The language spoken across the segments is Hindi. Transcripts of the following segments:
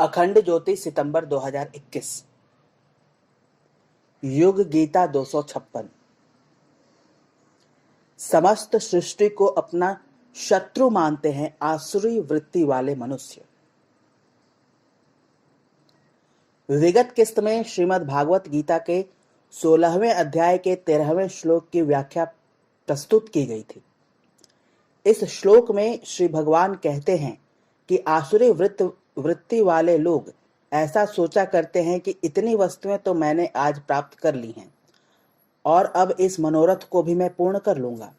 अखंड ज्योति सितंबर 2021। युग गीता 256। समस्त सृष्टि को अपना शत्रु मानते हैं आसुरी वृत्ति वाले मनुष्य। विगत किस्त में श्रीमद् भागवत गीता के 16वें अध्याय के 13वें श्लोक की व्याख्या प्रस्तुत की गई थी। इस श्लोक में श्री भगवान कहते हैं कि आसुरी वृत्ति वाले लोग ऐसा सोचा करते हैं कि इतनी वस्तुएं तो मैंने आज प्राप्त कर ली हैं और अब इस मनोरथ को भी मैं पूर्ण कर लूंगा।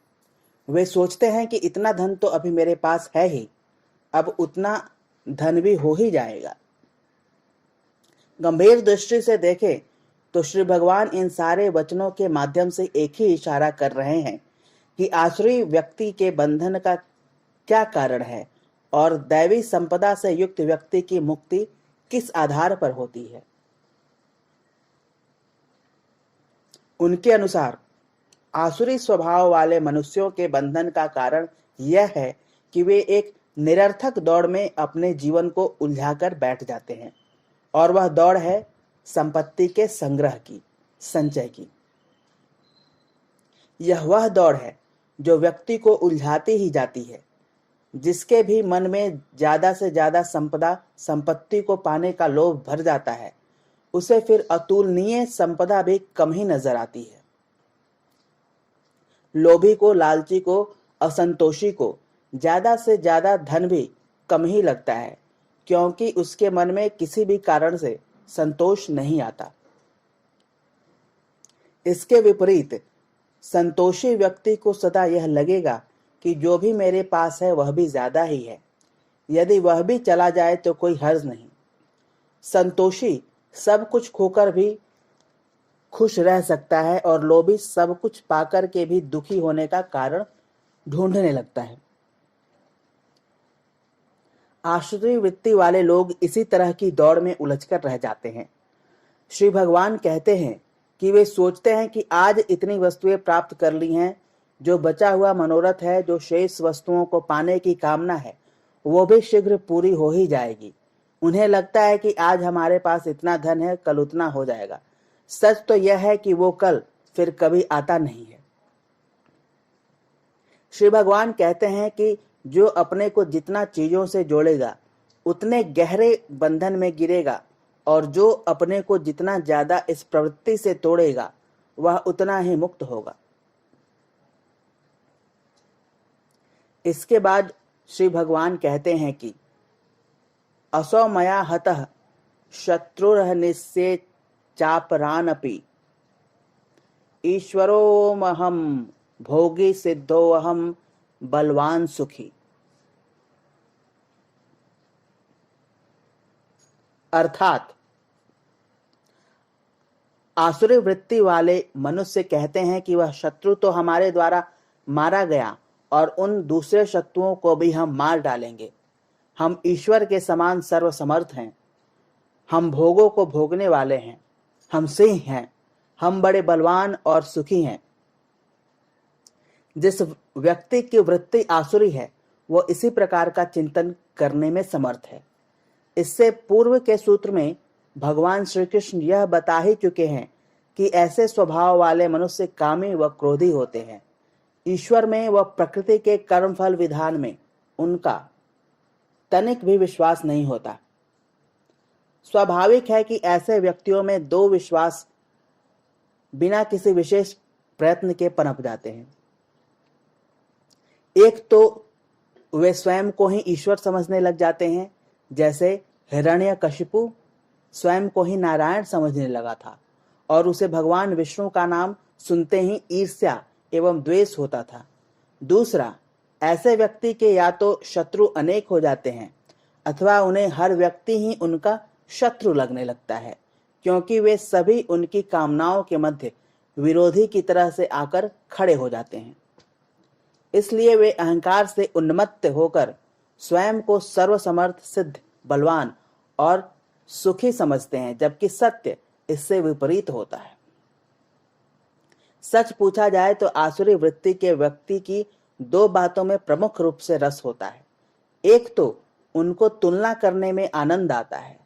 वे सोचते हैं कि इतना धन तो अभी मेरे पास है ही, अब उतना धन भी हो ही जाएगा। गंभीर दृष्टि से देखें तो श्री भगवान इन सारे वचनों के माध्यम से एक ही इशारा कर रहे हैं कि आसुरी व्यक्ति के बंधन का क्या कारण है और दैवी संपदा से युक्त व्यक्ति की मुक्ति किस आधार पर होती है। उनके अनुसार आसुरी स्वभाव वाले मनुष्यों के बंधन का कारण यह है कि वे एक निरर्थक दौड़ में अपने जीवन को उलझाकर बैठ जाते हैं और वह दौड़ है संपत्ति के संग्रह की, संचय की। यह वह दौड़ है जो व्यक्ति को उलझाती ही जाती है। जिसके भी मन में ज्यादा से ज्यादा संपत्ति को पाने का लोभ भर जाता है, उसे फिर अतुलनीय संपदा भी कम ही नजर आती है। लोभी को, लालची को, असंतोषी को ज्यादा से ज्यादा धन भी कम ही लगता है, क्योंकि उसके मन में किसी भी कारण से संतोष नहीं आता। इसके विपरीत संतोषी व्यक्ति को सदा यह लगेगा कि जो भी मेरे पास है वह भी ज्यादा ही है, यदि वह भी चला जाए तो कोई हर्ज नहीं। संतोषी सब कुछ खोकर भी खुश रह सकता है और लोभी सब कुछ पाकर के भी दुखी होने का कारण ढूंढने लगता है। आसुरी वृत्ति वाले लोग इसी तरह की दौड़ में उलझकर रह जाते हैं। श्री भगवान कहते हैं कि वे सोचते हैं कि आज इतनी वस्तुएं प्राप्त कर ली हैं, जो बचा हुआ मनोरथ है, जो शेष वस्तुओं को पाने की कामना है, वो भी शीघ्र पूरी हो ही जाएगी। उन्हें लगता है कि आज हमारे पास इतना धन है, कल उतना हो जाएगा। सच तो यह है कि वो कल फिर कभी आता नहीं है। श्री भगवान कहते हैं कि जो अपने को जितना चीजों से जोड़ेगा उतने गहरे बंधन में गिरेगा, और जो अपने को जितना ज्यादा इस प्रवृत्ति से तोड़ेगा वह उतना ही मुक्त होगा। इसके बाद श्री भगवान कहते हैं कि असौ मया हतः शत्रुर्निस्ये चापरानपि ईश्वरोऽहं भोगी सिद्धोऽहं बलवान सुखी। अर्थात आसुरी वृत्ति वाले मनुष्य कहते हैं कि वह शत्रु तो हमारे द्वारा मारा गया और उन दूसरे शत्रुओं को भी हम मार डालेंगे। हम ईश्वर के समान सर्वसमर्थ हैं, हम भोगों को भोगने वाले हैं, हम सिंह हैं, हम बड़े बलवान और सुखी हैं। जिस व्यक्ति की वृत्ति आसुरी है वो इसी प्रकार का चिंतन करने में समर्थ है। इससे पूर्व के सूत्र में भगवान श्री कृष्ण यह बता ही चुके हैं कि ऐसे स्वभाव वाले मनुष्य कामी व क्रोधी होते हैं। ईश्वर में व प्रकृति के कर्मफल विधान में उनका तनिक भी विश्वास नहीं होता। स्वाभाविक है कि ऐसे व्यक्तियों में दो विश्वास बिना किसी विशेष प्रयत्न के पनप जाते हैं। एक तो वे स्वयं को ही ईश्वर समझने लग जाते हैं, जैसे हिरण्यकशिपु स्वयं को ही नारायण समझने लगा था और उसे भगवान विष्णु का नाम सुनते ही ईर्ष्या एवं द्वेष होता था। दूसरा, ऐसे व्यक्ति के या तो शत्रु अनेक हो जाते हैं अथवा उन्हें हर व्यक्ति ही उनका शत्रु लगने लगता है, क्योंकि वे सभी उनकी कामनाओं के मध्य विरोधी की तरह से आकर खड़े हो जाते हैं। इसलिए वे अहंकार से उन्मत्त होकर स्वयं को सर्वसमर्थ, सिद्ध, बलवान और सुखी समझते हैं, जबकि सत्य इससे विपरीत होता है। सच पूछा जाए तो आसुरी वृत्ति के व्यक्ति की दो बातों में प्रमुख रूप से रस होता है। एक तो उनको तुलना करने में आनंद आता है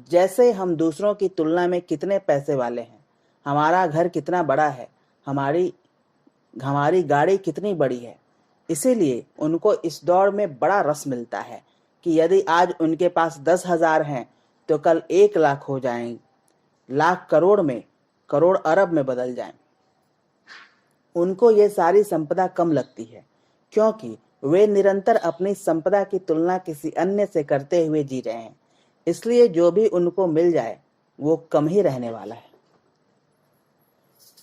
जैसे हम दूसरों की तुलना में कितने पैसे वाले हैं, हमारा घर कितना बड़ा है, हमारी हमारी गाड़ी कितनी बड़ी है। इसीलिए उनको इस दौड़ में बड़ा रस मिलता है कि यदि आज उनके पास 10,000 हैं तो कल 1,00,000 हो जाएंगे, लाख करोड़ में, करोड़ अरब में बदल जाएं। उनको ये सारी संपदा कम लगती है क्योंकि वे निरंतर अपनी संपदा की तुलना किसी अन्य से करते हुए जी रहे हैं। इसलिए जो भी उनको मिल जाए वो कम ही रहने वाला है।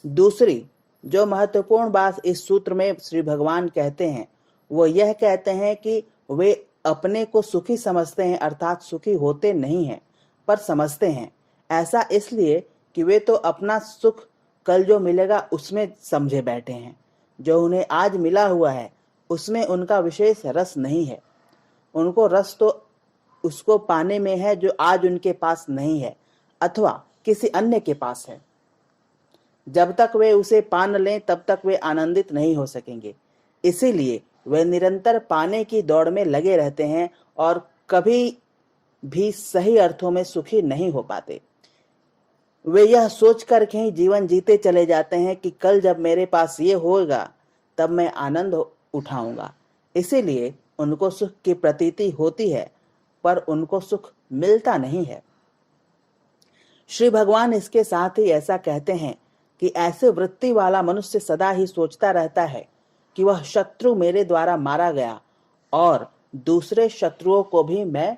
दूसरी जो महत्वपूर्ण बात इस सूत्र में श्री भगवान कहते हैं वो यह कहते हैं कि वे अपने को सुखी समझते हैं, अर्थात सुखी होते नहीं हैं पर समझते हैं। ऐसा इसलिए कि वे तो अपना सुख कल जो मिलेगा उसमें समझे बैठे हैं। जो उन्हें आज मिला हुआ है उसमें उनका विशेष रस नहीं है। उनको रस तो उसको पाने में है जो आज उनके पास नहीं है अथवा किसी अन्य के पास है। जब तक वे उसे पा न लें तब तक वे आनंदित नहीं हो सकेंगे। इसीलिए वे निरंतर पाने की दौड़ में लगे रहते हैं और कभी भी सही अर्थों में सुखी नहीं हो पाते। वे यह सोचकर ही जीवन जीते चले जाते हैं कि कल जब मेरे पास ये होगा तब मैं आनंद उठाऊंगा। इसीलिए उनको सुख की प्रतीति होती है पर उनको सुख मिलता नहीं है। श्री भगवान इसके साथ ही ऐसा कहते हैं कि ऐसे वृत्ति वाला मनुष्य सदा ही सोचता रहता है कि वह शत्रु मेरे द्वारा मारा गया और दूसरे शत्रुओं को भी मैं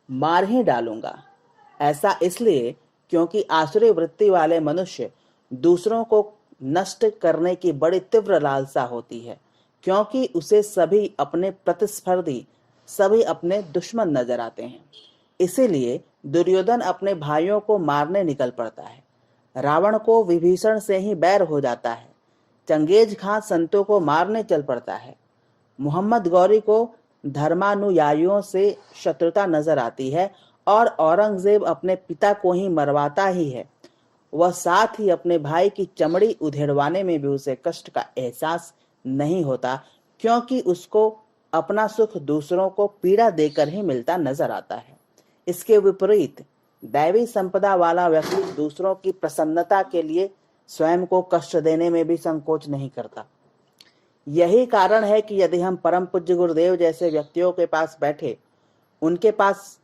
मार ही डालूंगा। ऐसा इसलिए क्योंकि आसुरी वृत्ति वाले मनुष्य दूसरों को नष्ट करने की बड़ी तीव्र लालसा होती है, क्योंकि उसे सभी अपने प्रतिस्पर्धी, सभी अपने दुश्मन नजर आते हैं। इसीलिए दुर्योधन अपने भाइयों को मारने निकल पड़ता है। रावण को विभीषण से ही बैर हो जाता है। चंगेज खां संतों को मारने चल पड़ता है। मोहम्मद गौरी को धर्मानुयायियों से शत्रुता नजर आती है और औरंगजेब अपने पिता को ही मरवाता ही है। वह साथ ही अपने भाई की चमड़ी उधेड़वाने में भी उसे कष्ट का एहसास नहीं होता, क्योंकि उसको अपना सुख दूसरों को पीड़ा देकर ही मिलता नजर आता है। इसके विपरीत दैवी संपदा वाला व्यक्ति दूसरों की प्रसन्नता के लिए स्वयं को कष्ट देने में भी संकोच नहीं करता। यही कारण है कि यदि हम परम पूज्य गुरुदेव जैसे व्यक्तियों के पास बैठे, उनके पास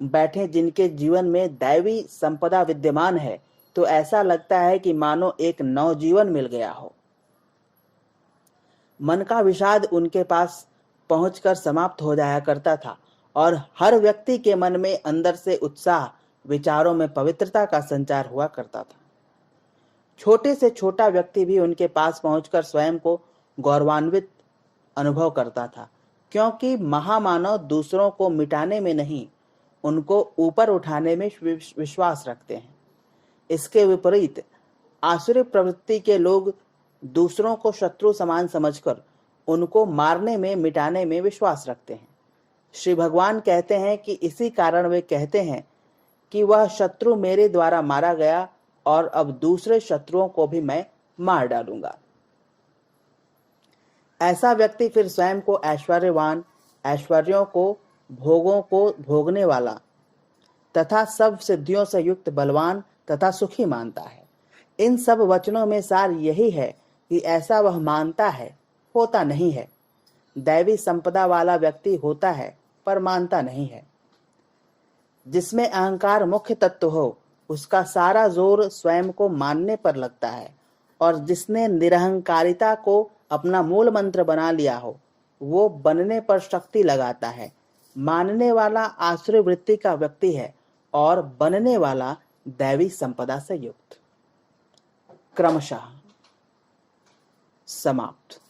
बैठे जिनके जीवन में दैवी संपदा विद्यमान है, तो ऐसा लगता है कि मानो एक नवजीवन मिल गया हो। मन का विषाद उनके पास पहुंचकर समाप्त हो जाया करता था और हर व्यक्ति के मन में अंदर से उत्साह, विचारों में पवित्रता का संचार हुआ करता था। छोटे से छोटा व्यक्ति भी उनके पास पहुंचकर स्वयं को गौरवान्वित अनुभव करता था, क्योंकि महामानव दूसरों को मिटाने में नहीं, उनको ऊपर उठाने में विश्वास रखते हैं। इसके विपरीत आसुरी प्रवृत्ति के लोग दूसरों को शत्रु समान समझकर उनको मारने में, मिटाने में विश्वास रखते हैं। श्री भगवान कहते हैं कि इसी कारण वे कहते हैं कि वह शत्रु मेरे द्वारा मारा गया और अब दूसरे शत्रुओं को भी मैं मार डालूंगा। ऐसा व्यक्ति फिर स्वयं को ऐश्वर्यवान, ऐश्वर्यों को, भोगों को भोगने वाला तथा सब सिद्धियों से युक्त बलवान तथा सुखी मानता है। इन सब वचनों में सार यही है कि ऐसा वह मानता है, होता नहीं है। दैवी संपदा वाला व्यक्ति होता है पर मानता नहीं है। जिसमें अहंकार मुख्य तत्व हो, उसका सारा जोर स्वयं को मानने पर लगता है, और जिसने निरहंकारिता को अपना मूल मंत्र बना लिया हो, वो बनने पर शक्ति लगाता है। मानने वाला आसुरी वृत्ति का व्यक्ति है और बनने वाला दैवी संपदा से युक्त। क्रमशः समाप्त।